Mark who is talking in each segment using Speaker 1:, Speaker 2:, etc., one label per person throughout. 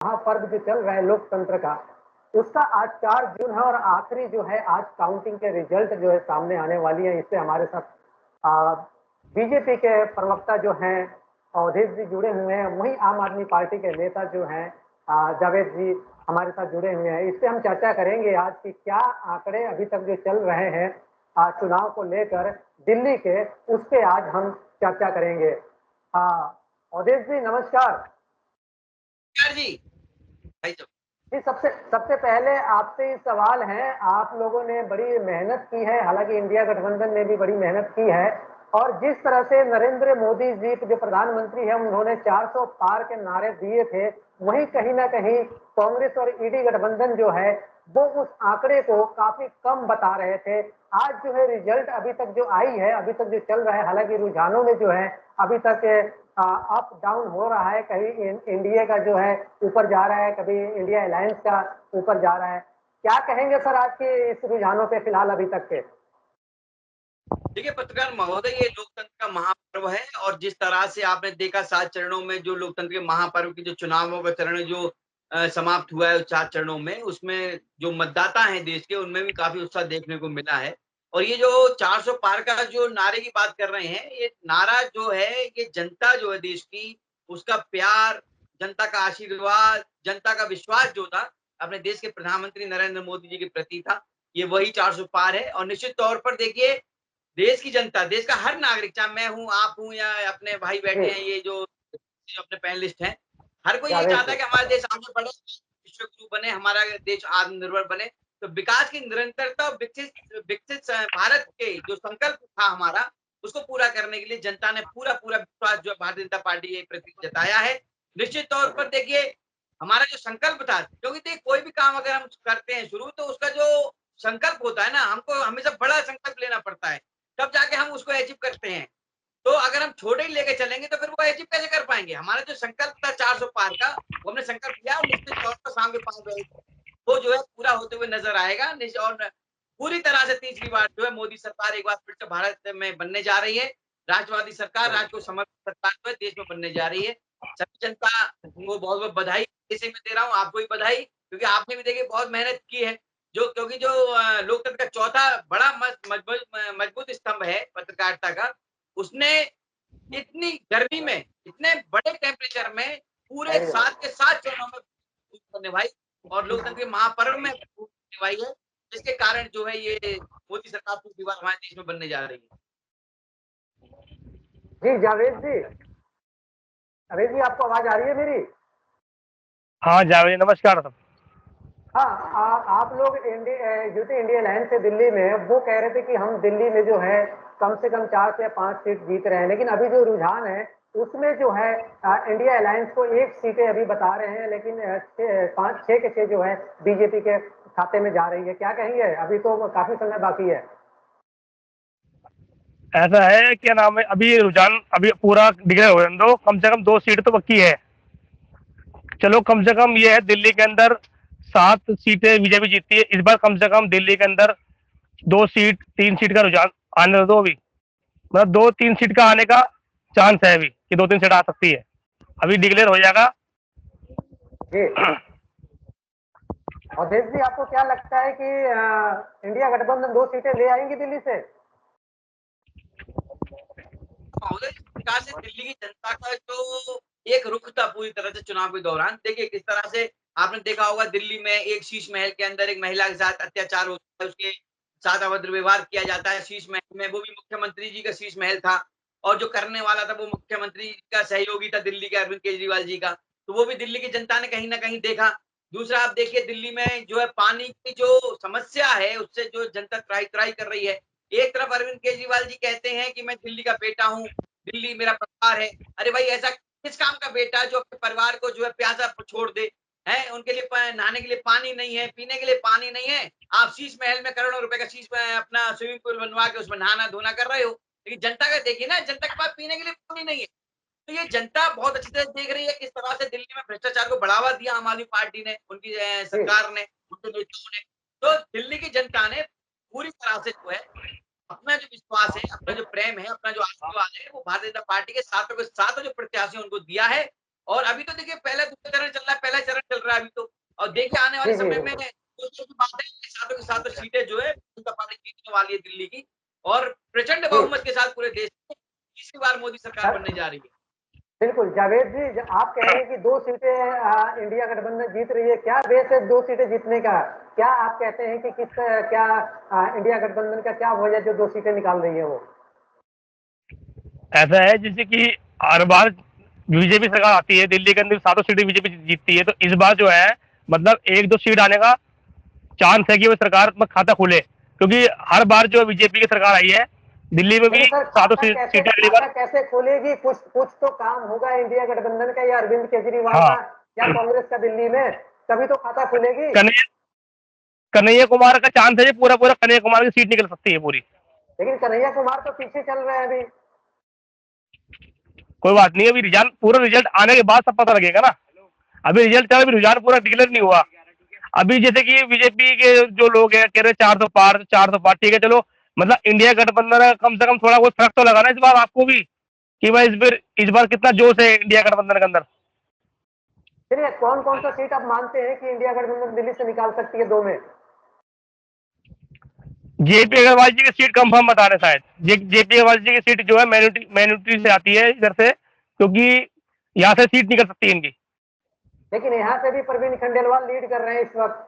Speaker 1: महापर्व जो चल रहा है लोकतंत्र का, उसका आज 4 जून है और आखिरी जो है आज काउंटिंग के रिजल्ट जो है सामने आने वाली है। इससे हमारे साथ बीजेपी के प्रवक्ता जो हैं अवधेश जी जुड़े हुए हैं, वहीं आम आदमी पार्टी के नेता जो हैं जावेद जी हमारे साथ जुड़े हुए हैं। इससे हम चर्चा करेंगे आज की क्या आंकड़े अभी तक जो चल रहे हैं चुनाव को लेकर दिल्ली के, उस पे आज हम चर्चा करेंगे। अवधेश जी नमस्कार।
Speaker 2: जी भाई
Speaker 1: जी सबसे सबसे पहले आपसे ये सवाल है, आप लोगों ने बड़ी मेहनत की है, हालांकि इंडिया गठबंधन ने भी बड़ी मेहनत की है, और जिस तरह से नरेंद्र मोदी जी जो प्रधानमंत्री है उन्होंने 400 पार के नारे दिए थे, वहीं कहीं ना कहीं कांग्रेस और ईडी गठबंधन जो है वो उस आंकड़े को काफी कम बता रहे थे। आज जो है रिजल्ट अभी तक जो आई है, अभी तक जो चल रहा है, हालांकि रुझानों में जो है अभी तक अप डाउन हो रहा है, कहीं एनडीए का जो है ऊपर जा रहा है, कभी इंडिया अलायंस का ऊपर जा रहा है। क्या कहेंगे सर आज के इस रुझानों पे फिलहाल अभी तक के?
Speaker 2: देखिए पत्रकार महोदय, ये लोकतंत्र का महापर्व है और जिस तरह से आपने देखा 7 चरणों में जो लोकतंत्र के महापर्व की जो चुनावों का चरण जो समाप्त हुआ है 4 चरणों में, उसमें जो मतदाता हैं देश के उनमें भी काफी उत्साह देखने को मिला है। और ये जो 400 पार का जो नारे की बात कर रहे हैं, ये नारा जो है ये जनता जो है देश की, उसका प्यार, जनता का आशीर्वाद, जनता का विश्वास जो था अपने देश के प्रधानमंत्री नरेंद्र मोदी जी के प्रति था, ये वही 400 पार है। और निश्चित तौर पर देखिए देश की जनता, देश का हर नागरिक, चाहे मैं हूँ, आप हूँ या अपने भाई बैठे हैं, ये जो अपने पैनलिस्ट हैं, हर कोई यही
Speaker 1: जावेद
Speaker 2: चाहता
Speaker 1: जी।
Speaker 2: है कि हमारा देश आगे बढ़े, विश्व गुरु बने, हमारा देश आत्मनिर्भर बने। तो विकास की निरंतरता और विकसित विकसित भारत के जो संकल्प था हमारा, उसको पूरा करने के लिए जनता ने पूरा विश्वास जो भारतीय जनता पार्टी के प्रति जताया है। निश्चित तौर पर देखिए हमारा जो संकल्प था, क्योंकि देखिए कोई भी काम अगर हम करते हैं शुरू, तो उसका जो संकल्प होता है ना, हमको हमेशा बड़ा संकल्प लेना पड़ता है, तब जाके हम उसको अचीव करते हैं। तो अगर हम छोटे ही लेके चलेंगे तो फिर वो अचीव कैसे कर पाएंगे? हमारा जो संकल्प था 400 पार का, वो हमने संकल्प लिया और निश्चित तौर पर शाम के 5 बजे वो जो है पूरा होते हुए नजर आएगा। और पूरी तरह से तीसरी बार जो है मोदी सरकार एक बार फिर से भारत में बनने जा रही है। राष्ट्रवादी सरकार, राष्ट्र को समर्पित सरकार जो है देश में बनने जा रही है। सभी जनता को बहुत बहुत बधाई इसे मैं दे रहा हूँ, आपको भी बधाई, क्योंकि आपने भी देखिए बहुत मेहनत की है। जो क्योंकि जो लोकतंत्र का चौथा बड़ा मजबूत स्तंभ है पत्रकारिता का, उसने इतनी गर्मी में, इतने बड़े टेम्परेचर में पूरे 7 के 7 चरणों में भूमिका निभाई और लोकतंत्र के महापर्व में भूमिका निभाई है, जिसके कारण जो है ये मोदी सरकार दूसरी बार हमारे देश में बनने जा रही है।
Speaker 1: जी जावेद जी, जावेद जी आपको आवाज आ रही है मेरी?
Speaker 3: हाँ जावेद नमस्कार साहब।
Speaker 1: हाँ, आप लोग यूटी इंडिया अलायंस से दिल्ली में वो कह रहे थे कि हम दिल्ली में जो है कम से कम 4 से 5 सीट जीत रहे हैं, लेकिन अभी जो रुझान है उसमें जो है इंडिया अलायंस को 1 सीटें अभी बता रहे हैं, लेकिन 5 6 के 6 जो है बीजेपी के खाते में जा रही है। क्या कहेंगे? अभी तो काफी समय बाकी है।
Speaker 3: ऐसा है क्या नाम है, अभी रुझान अभी पूरा डिक्लेयर हो दो, कम से कम 2 सीट तो पक्की है। चलो कम से कम ये है दिल्ली के अंदर 7 सीटें बीजेपी जीतती है इस बार, कम से कम दिल्ली के अंदर 2 सीट 3 सीट का रुझान आने दो अभी, मतलब 2-3 सीट का आने का चांस है अभी कि 2-3 सीट आ सकती है, अभी डिक्लेयर हो जाएगा।
Speaker 1: जी अवधेश जी, आपको क्या लगता है कि इंडिया गठबंधन 2 सीटें ले आएंगी दिल्ली से?
Speaker 2: महोदय, जिस प्रकार से दिल्ली की जनता का जो एक रुख था पूरी तरह से चुनाव के दौरान, देखिए किस तरह से आपने देखा होगा दिल्ली में एक शीश महल के अंदर एक महिला के साथ अत्याचार होता है, उसके साथ अभद्र व्यवहार किया जाता है शीश महल में, वो भी मुख्यमंत्री जी का शीश महल था और जो करने वाला था वो मुख्यमंत्री जी का सहयोगी था दिल्ली के अरविंद केजरीवाल जी का। तो वो भी दिल्ली की जनता ने कहीं न कहीं देखा। दूसरा आप देखिए दिल्ली में जो है पानी की जो समस्या है उससे जो जनता त्राहि-त्राहि कर रही है। एक तरफ अरविंद केजरीवाल जी कहते हैं कि मैं दिल्ली का बेटा हूँ, दिल्ली मेरा परिवार है। अरे भाई ऐसा किस काम का बेटा जो अपने परिवार को जो है प्यासा छोड़ दे, हैं? उनके लिए नहाने के लिए पानी नहीं है, पीने के लिए पानी नहीं है। आप शीश महल में करोड़ों रुपए का शीश में अपना स्विमिंग पूल बनवा के उसमें नहाना-धोना कर रहे हो। लेकिन जनता का देखिए ना, जनता के पास पीने के लिए पानी नहीं है। तो ये जनता बहुत अच्छी तरह देख रही है किस तरह से दिल्ली में भ्रष्टाचार को बढ़ावा दिया आम आदमी पार्टी ने, उनकी
Speaker 1: जी
Speaker 2: सरकार ने, उनके नेताओं ने। तो दिल्ली की जनता ने पूरी तरह से जो है अपना जो विश्वास है, अपना जो प्रेम है, अपना जो आशीर्वाद है, वो भारतीय जनता पार्टी के साथों जो प्रत्याशी उनको दिया है और अभी तो देखिए पहला दूसरा चरण चल रहा है, पहला चरण चल रहा है अभी तो, और देखिए आने वाले समय में सोचने की बात है, सातों के सातों सीटें जो है जनता पार्टी जीतने वाली है दिल्ली की, और प्रचंड बहुमत के साथ पूरे देश में तीसरी बार मोदी सरकार बनने जा रही है।
Speaker 1: बिल्कुल जावेद जी, आप कह रहे हैं कि 2 सीटें इंडिया गठबंधन जीत रही है, क्या बेस है 2 सीटें जीतने का? क्या आप कहते हैं कि क्या इंडिया गठबंधन का क्या वजह जो 2 सीटें निकाल रही है वो?
Speaker 3: ऐसा है जैसे कि हर बार बीजेपी सरकार आती है, दिल्ली के अंदर सातों सीटें बीजेपी जीतती है, तो इस बार जो है मतलब 1-2 सीट आने का चांस है कि वो सरकार में खाता खुले, क्योंकि हर बार जो बीजेपी की सरकार आई है दिल्ली में भी
Speaker 1: सर
Speaker 3: सातों सीटें अगली
Speaker 1: खाता
Speaker 3: बार।
Speaker 1: कैसे खोलेगी? कुछ तो काम होगा इंडिया गठबंधन का या अरविंद केजरीवाल
Speaker 3: हाँ,
Speaker 1: का या कांग्रेस का दिल्ली में, तभी तो खाता खुलेगी।
Speaker 3: कन्हैया कन्हैया कुमार का चांस है, ये पूरा पूरा कन्हैया कुमार की सीट निकल सकती है पूरी।
Speaker 1: लेकिन कन्हैया कुमार तो पीछे चल रहे हैं अभी।
Speaker 3: कोई बात नहीं, अभी रिजल्ट पूरा रिजल्ट आने के बाद सब पता लगेगा ना। अभी रिजल्ट अभी रुझान पूरा डिक्लेयर नहीं हुआ। अभी जैसे कि बीजेपी के जो लोग हैं कह रहे 400 पार 400 पार, ठीक है चलो, मतलब इंडिया गठबंधन है, कम से कम थोड़ा बहुत फर्क तो लगा ना इस बार आपको भी, कि भाई इस बार कितना जोश है इंडिया गठबंधन के अंदर।
Speaker 1: चलिए, कौन कौन सा सीट आप मानते हैं कि इंडिया गठबंधन दिल्ली से निकाल सकती है 2 में?
Speaker 3: जेपी अग्रवाल जी की सीट कंफर्म बता रहे शायद, जेपी अग्रवाल जी की सीट जो है मैन्युटी से आती है इधर से, क्योंकि यहाँ से सीट निकल सकती है इनकी।
Speaker 1: लेकिन यहाँ से भी प्रवीण खंडेलवाल लीड कर रहे हैं इस वक्त।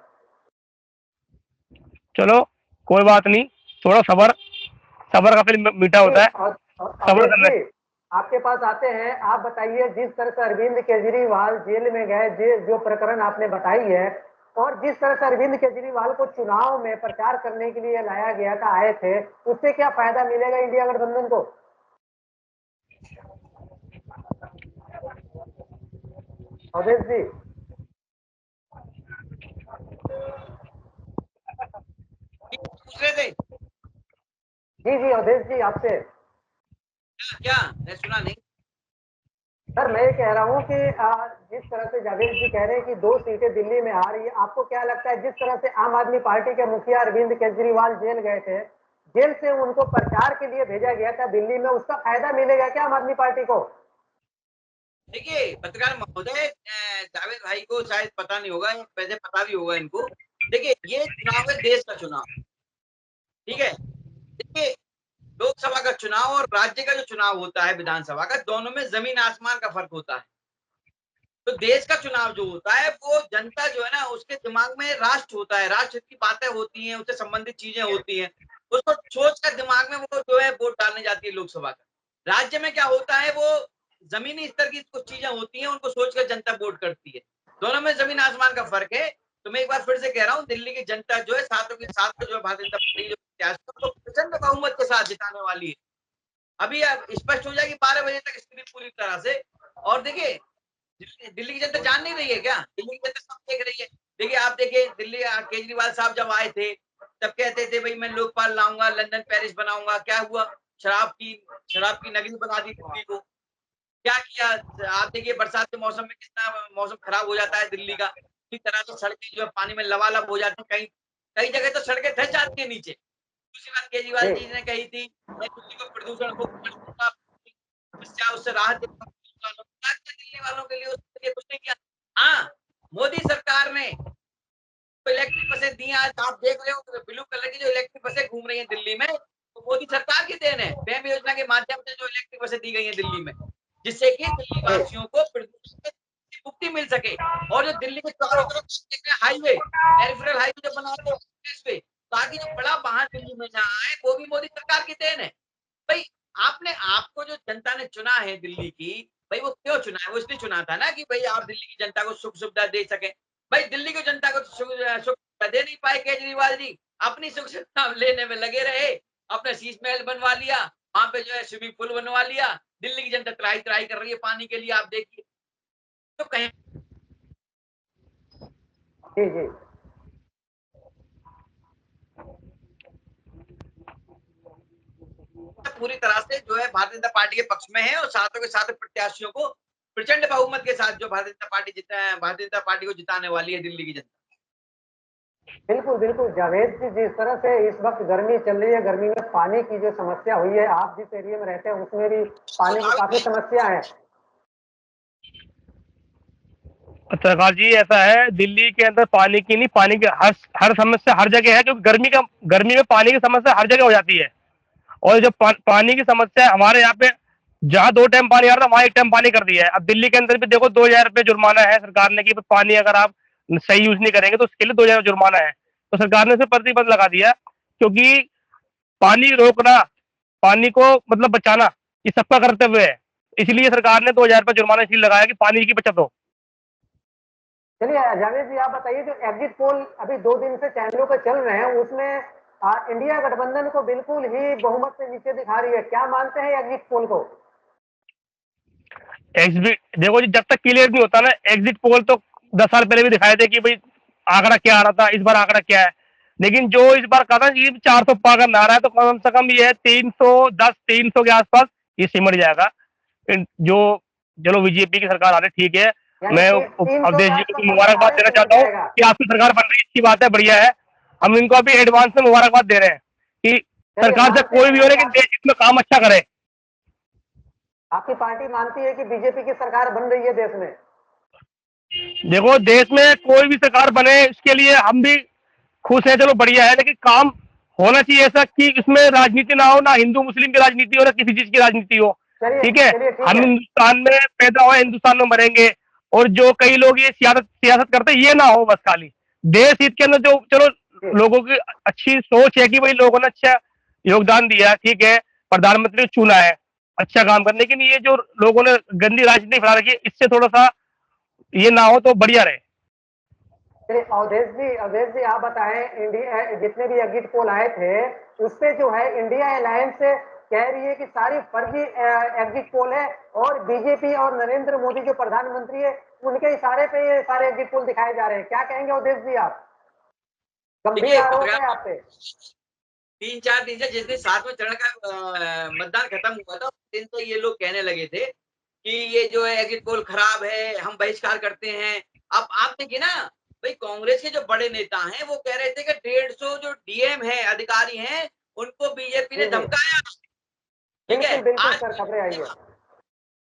Speaker 3: चलो कोई बात नहीं, थोड़ा सबर, सबर का फिर मीठा होता है,
Speaker 1: और
Speaker 3: सबर
Speaker 1: अवधेश
Speaker 3: करने।
Speaker 1: जी, आपके पास आते हैं, आप बताइए, जिस तरह से अरविंद केजरीवाल जेल में गए, जो प्रकरण आपने बताई है, और जिस तरह से अरविंद केजरीवाल को चुनाव में प्रचार करने के लिए लाया गया था, आए थे, उससे क्या फायदा मिलेगा इंडिया गठबंधन को? अवधेश जी।
Speaker 2: पूछ रहे थे
Speaker 1: जी जी अवधेश जी, आपसे।
Speaker 2: क्या? मैं सुना नहीं।
Speaker 1: सर, मैं ये कह रहा हूँ कि जिस तरह से जावेद जी कह रहे हैं कि 2 सीटें दिल्ली में आ रही है, आपको क्या लगता है जिस तरह से आम आदमी पार्टी के मुखिया अरविंद केजरीवाल जेल गए थे, जेल से उनको प्रचार के लिए भेजा गया था दिल्ली में, उसका फायदा मिलेगा क्या आम आदमी पार्टी को?
Speaker 2: देखिए पत्रकार महोदय, जावेद भाई को शायद पता नहीं होगा, वैसे पता भी होगा इनको। देखिए ये चुनाव है देश का चुनाव, ठीक है। देखिए लोकसभा का चुनाव और राज्य का जो चुनाव होता है विधानसभा का, दोनों में जमीन आसमान का फर्क होता है। तो देश का चुनाव जो होता है वो जनता जो है ना, उसके दिमाग में राष्ट्र होता है, राष्ट्र की बातें होती हैं, उससे संबंधित चीजें होती हैं, उसको सोच कर दिमाग में वो जो है वोट डालने जाती है लोकसभा का। राज्य में क्या होता है, वो जमीनी स्तर की कुछ चीजें होती हैं, उनको सोचकर जनता वोट करती है। दोनों में जमीन आसमान का फर्क है। तो मैं एक बार फिर से कह रहा हूँ, दिल्ली की जनता जो है सातों के साथ जो है भारतीय जनता पार्टी जो प्रत्याशी प्रचंड बहुमत के साथ जिताने वाली है। अभी अब स्पष्ट हो जाएगी 12 बजे तक स्थिति पूरी तरह से। और देखिए दिल्ली की जनता जान नहीं रही है क्या? दिल्ली की जनता सब देख रही है। देखिए आप देखिए दिल्ली केजरीवाल साहब जब आए थे तब कहते थे भाई मैं लोकपाल लाऊंगा, लंदन पेरिस बनाऊंगा। क्या हुआ? शराब की नगरी बना दी दिल्ली को। क्या किया? आप देखिए बरसात के मौसम में कितना मौसम खराब हो जाता है दिल्ली का। इस तरह से सड़कें जो है पानी में लबालब हो जाती है, कहीं कई जगह तो सड़कें धंस जाती है नीचे। दूसरी बात केजरीवाल जी ने कही थी मैं दिल्ली को प्रदूषण मुक्त करूंगा, समस्या उससे राहत देगा दिल्ली वालों के लिए, उसके लिए कुछ नहीं किया। हाँ, मोदी सरकार ने तो इलेक्ट्रिक बसें दी, आज आप देख रहे हो ब्लू कलर की जो इलेक्ट्रिक बसें घूम रही हैं दिल्ली में, तो मोदी सरकार की देन है। फेम योजना के माध्यम से जो इलेक्ट्रिक बसें दी गई हैं दिल्ली में, जिससे कि दिल्ली वासियों को प्रदूषण से मुक्ति मिल सके। और जो दिल्ली के चारों तरफ हाईवे, पेरिफेरल हाईवे जो बना रहे हैं, ताकि जो बड़ा वाहन दिल्ली में ना आए, वो भी मोदी सरकार की देन है। भाई आपने, आपको जो जनता ने चुना है दिल्ली की, भाई वो क्यों चुना है? वो इसलिए चुना था ना कि भाई आप दिल्ली की जनता को सुख सुविधा दे सके। भाई दिल्ली की जनता को सुख सुविधा दे नहीं पाए केजरीवाल जी, अपनी सुख सुविधा लेने में लगे रहे। अपना शीश महल बनवा लिया, वहां पे जो है स्विमिंग पूल बनवा लिया। दिल्ली की जनता त्राही त्राही कर रही है पानी के लिए, आप देखिए। तो कहीं
Speaker 1: जी जी।
Speaker 2: पूरी तरह से जो है भारतीय जनता पार्टी के पक्ष में है, और साथों के साथ प्रत्याशियों को प्रचंड बहुमत के साथ जो भारतीय जनता पार्टी को जिताने वाली है दिल्ली की जनता।
Speaker 1: बिल्कुल बिल्कुल जावेद जी, जिस तरह से इस वक्त गर्मी चल रही है, गर्मी में पानी की जो समस्या हुई है, आप जिस एरिया में रहते हैं उसमें भी
Speaker 2: तो
Speaker 1: पानी की काफी समस्या है।
Speaker 3: सरकार जी ऐसा है, दिल्ली के अंदर पानी की नहीं, पानी की हर समस्या हर जगह है, क्योंकि गर्मी में पानी की समस्या हर जगह हो जाती है। और जो पानी की समस्या है हमारे यहाँ पे, जहाँ 2 टाइम पानी आ रहा था वहां 1 टाइम पानी कर दिया है। अब दिल्ली के अंदर भी देखो 2,000 रुपये जुर्माना है सरकार ने, कि पानी अगर आप सही यूज नहीं करेंगे तो उसके लिए 2,000 जुर्माना है। तो सरकार ने उसे प्रतिबंध लगा दिया, क्योंकि पानी रोकना, पानी को मतलब बचाना, ये सबका कर्तव्य है। इसलिए सरकार ने 2,000 रुपये जुर्माना इसलिए लगाया कि पानी की बचत हो।
Speaker 1: चलिए जावेद जी, आप बताइए, जो एग्जिट पोल अभी 2 दिन से चैनलों पे चल रहे हैं उसमें इंडिया गठबंधन को बिल्कुल ही बहुमत से नीचे दिखा रही है, क्या मानते हैं एग्जिट पोल को?
Speaker 3: एग्जिट देखो जी, जब तक क्लियर नहीं होता ना, एग्जिट पोल तो 10 साल पहले भी दिखाए थे कि भाई आंकड़ा क्या आ रहा था, इस बार आंकड़ा क्या है। लेकिन जो इस बार कहा था कि 400 पार करना आ रहा है, तो कम से कम ये है 310 300 के आसपास ये सिमट जाएगा। जो चलो बीजेपी की सरकार आ रही, ठीक है।
Speaker 1: यानी
Speaker 3: मैं
Speaker 1: कि 300
Speaker 3: अवधेश
Speaker 1: के
Speaker 3: जी को
Speaker 1: आसपास
Speaker 3: मुबारकबाद
Speaker 1: सरकारें
Speaker 3: देना
Speaker 1: सिमट
Speaker 3: चाहता हूँ
Speaker 1: जाएगा।
Speaker 3: कि आपकी सरकार बन रही है, अच्छी बात है, बढ़िया है। हम इनको अभी एडवांस में मुबारकबाद दे रहे हैं कि
Speaker 1: चलिए,
Speaker 3: सरकार से
Speaker 1: मानते
Speaker 3: कोई भी
Speaker 1: हैं
Speaker 3: हो,
Speaker 1: कि
Speaker 3: लेकिन देश इसमें काम अच्छा करे।
Speaker 1: आपकी पार्टी मानती है कि बीजेपी की सरकार बन रही है देश में?
Speaker 3: देखो, देश में कोई भी सरकार बने इसके लिए हम भी खुश है, चलो बढ़िया है, लेकिन काम होना चाहिए ऐसा कि इसमें राजनीति ना हो, ना हिंदू मुस्लिम की राजनीति हो, ना किसी चीज की राजनीति हो।
Speaker 1: चलिए
Speaker 3: ठीक है,
Speaker 1: चलिए, ठीक
Speaker 3: हम
Speaker 1: है।
Speaker 3: हिंदुस्तान में पैदा हुए, हिंदुस्तान में मरेंगे। और जो कई लोग ये सियासत सियासत करते हैं, ये ना हो बस खाली देश हित के अंदर। जो चलो
Speaker 1: जी
Speaker 3: लोगों की अच्छी सोच है कि भाई लोगों ने अच्छा योगदान दिया, ठीक है, प्रधानमंत्री को चुना है अच्छा काम करने, लेकिन ये जो लोगों ने गंदी राजनीति फैला रखी है, इससे थोड़ा सा ये ना हो तो बढ़िया रहे।
Speaker 1: चलिए, अवधेश जी आप बताएं, इंडिया जितने भी एग्जिट पोल आए थे उसपे जो है इंडिया अलायंस कह रही है कि सारी फर्जी एग्जिट पोल है, और बीजेपी और नरेंद्र मोदी जो प्रधानमंत्री है उनके इशारे पे ये सारे एग्जिट पोल दिखाए जा रहे हैं, क्या कहेंगे अवधेश जी आप? गंभीर
Speaker 2: देखिए
Speaker 1: आरोप है
Speaker 2: पत्रकार,
Speaker 1: आप पे।
Speaker 2: 3-4 दिन से जिस दिन 7वें चरण का मतदान खत्म हुआ था, उस दिन तो ये लोग कहने लगे थे कि ये जो है एग्जिट पोल खराब है, हम बहिष्कार करते हैं। अब आप देखिए ना, भाई कांग्रेस के जो बड़े नेता हैं वो कह रहे थे कि 150 जो डीएम है, अधिकारी हैं, उनको बीजेपी ने
Speaker 1: जी जी,
Speaker 2: धमकाया। ठीक है,
Speaker 1: बिल्कुल बिल्कुल सर, खबरें आई है।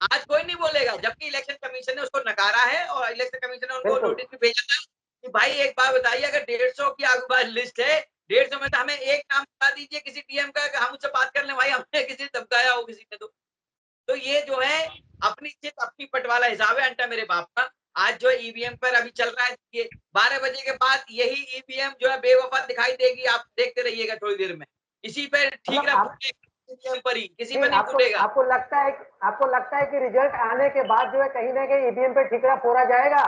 Speaker 2: आज कोई नहीं बोलेगा, जबकि इलेक्शन कमीशन ने उसको नकारा है और इलेक्शन कमीशन ने उनको
Speaker 1: बिल्कुल
Speaker 2: नोटिस भी भेजा था कि भाई एक बात बताइए, अगर 150 की आपके पास लिस्ट है, 150 में तो हमें एक नाम बता दीजिए किसी डीएम का, हम उससे बात कर लें, भाई हमने किसी ने धमकाया हो किसी ने। तो ये जो है अपनी चित अपनी पट वाला हिसाब है, अंटा मेरे बाप का। आज जो ईवीएम पर अभी चल रहा है, ये 12 बजे के बाद यही ईवीएम जो है बेवफा दिखाई देगी, आप देखते रहिएगा थोड़ी देर में। इसी पे
Speaker 1: मतलब
Speaker 2: ठीकरा
Speaker 1: आप,
Speaker 2: फूटेगा, ईवीएम पर ही, किसी
Speaker 1: जी,
Speaker 2: पर नहीं
Speaker 1: आपको
Speaker 2: फूटेगा।
Speaker 1: आपको लगता है कि रिजल्ट आने के बाद जो है कहीं ना कहीं ईवीएम पे ठीकरा फोड़ा जाएगा?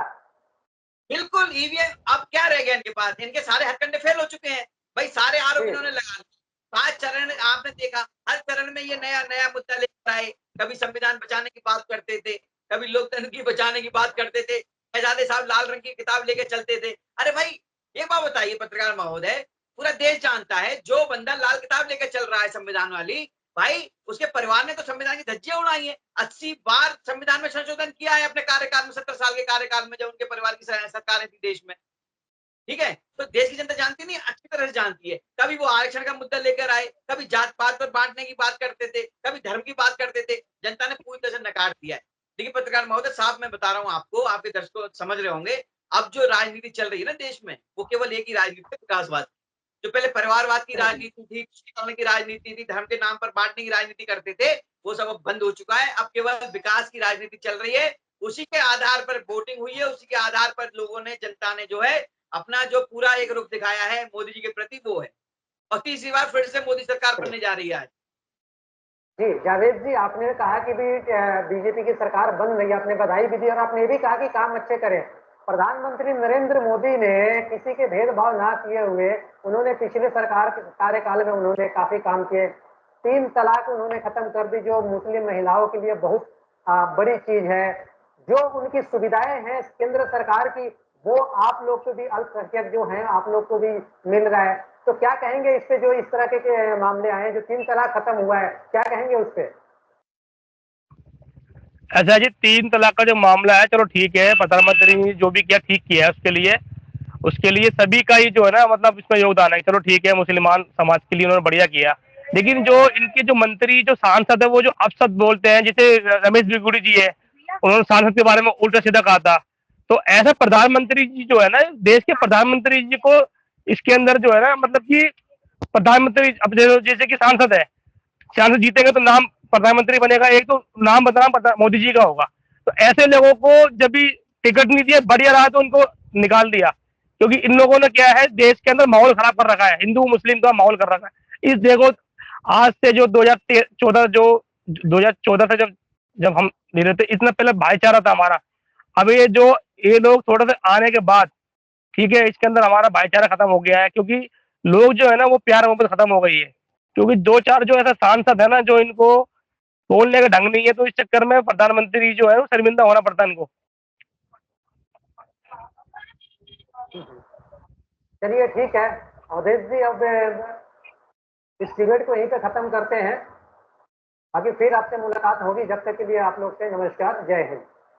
Speaker 2: बिल्कुल ईवीएम अब क्या रह गया इनके पास, इनके सारे हथकंडे फेल हो चुके हैं। भाई सारे आरोप
Speaker 1: जी
Speaker 2: इन्होंने लगा दिए। 5 चरण आपने देखा, हर चरण में ये नया नया मुद्दा लेकर आए। कभी संविधान बचाने की बात करते थे, कभी लोकतंत्र की बचाने की बात करते थे, शहजादे साहब लाल रंग की किताब लेके चलते थे। अरे भाई एक बात बताइए पत्रकार महोदय, पूरा देश जानता है जो बंदा लाल किताब लेकर चल रहा है संविधान वाली, भाई उसके परिवार ने तो संविधान की धज्जियां उड़ाई है। 80 बार संविधान में संशोधन किया है अपने कार्यकाल में, 17 साल के कार्यकाल में, जब उनके परिवार की सरकारें थी देश में। ठीक है, तो देश की जनता जानती नहीं, अच्छी तरह से जानती है। कभी वो आरक्षण का मुद्दा लेकर आए, कभी जात पात पर बांटने की बात करते थे, कभी धर्म की बात करते थे, जनता ने पूरी तरह से नकार दिया है। देखिए पत्रकार महोदय साहब, मैं बता रहा हूँ आपको, आपके दर्शकों समझ रहे होंगे, अब जो राजनीति चल रही है ना देश में, वो केवल एक ही राजनीति है, विकासवाद। जो पहले परिवारवाद की राजनीति थी, तुष्टिकरण की राजनीति थी, धर्म के नाम पर बांटने की राजनीति करते थे, वो सब अब बंद हो चुका है। अब केवल विकास की राजनीति चल रही है। उसी के आधार पर वोटिंग हुई है, उसी के आधार पर लोगों ने, जनता ने जो है अपना जो पूरा एक रुख दिखाया है मोदी जी के प्रति, वो है। और तीसरी बार फिर से मोदी सरकार बनने जा रही है आज।
Speaker 1: जी, जावेद जी आपने कहा कि भी बीजेपी की सरकार बन रही है, आपने बधाई भी दी और आपने ये भी कहा कि काम अच्छे करें। प्रधानमंत्री नरेंद्र मोदी ने किसी के भेदभाव ना किए हुए, उन्होंने पिछले सरकार कार्यकाल में उन्होंने काफी काम किए। 3 तलाक उन्होंने खत्म कर दी, जो मुस्लिम महिलाओं के लिए बहुत बड़ी चीज है। जो उनकी सुविधाएं हैं केंद्र सरकार की, वो आप लोग को भी, अल्पसंख्यक जो हैं आप लोग को भी मिल रहा है। तो क्या कहेंगे इस पे, जो इस तरह के मामले आए हैं, जो 3 तलाक खत्म हुआ है, क्या कहेंगे उस पे?
Speaker 3: अच्छा जी, 3 तलाक का जो मामला है, चलो ठीक है, प्रधानमंत्री ने जो भी किया ठीक किया है, उसके लिए सभी का ही जो है ना, मतलब इसमें योगदान है। चलो ठीक है, मुसलमान समाज के लिए उन्होंने बढ़िया किया। लेकिन जो इनके जो मंत्री जो सांसद है, वो जो अपशब्द बोलते हैं, जैसे रमेश बिगुड़ी जी है, उन्होंने सांसद के बारे में उल्टा सीधा कहा था। तो ऐसा प्रधानमंत्री जी जो है ना, देश के प्रधानमंत्री जी को इसके अंदर जो है ना, मतलब कि प्रधानमंत्री अब जैसे कि सांसद है, सांसद जीतेंगे तो नाम प्रधानमंत्री बनेगा, एक तो नाम बदनाम मोदी जी का होगा। तो ऐसे लोगों को जब भी टिकट नहीं दिया, बढ़िया रहा तो उनको निकाल दिया, क्योंकि इन लोगों ने क्या है, देश के अंदर माहौल खराब कर रखा है, हिंदू मुस्लिम का माहौल कर रखा है। इस देखो, आज से जो 2014 जो 2014 से जब जब हम ले रहे थे, इतना पहले भाईचारा था हमारा। अब ये लोग थोड़ा सा आने के बाद, ठीक है, इसके अंदर हमारा भाईचारा खत्म हो गया है, क्योंकि लोग जो है ना, वो प्यार मोहब्बत खत्म हो गई है, क्योंकि दो चार जो ऐसा सांसद है ना, जो इनको बोलने का ढंग नहीं है, तो इस चक्कर में प्रधानमंत्री जो है वो शर्मिंदा होना पड़ता है इनको।
Speaker 1: चलिए ठीक है अवधेश जी, अब इस डिबेट को यहीं पे खत्म करते हैं, बाकी फिर आपसे मुलाकात होगी। जब तक के लिए आप लोग से नमस्कार, जय हिंद।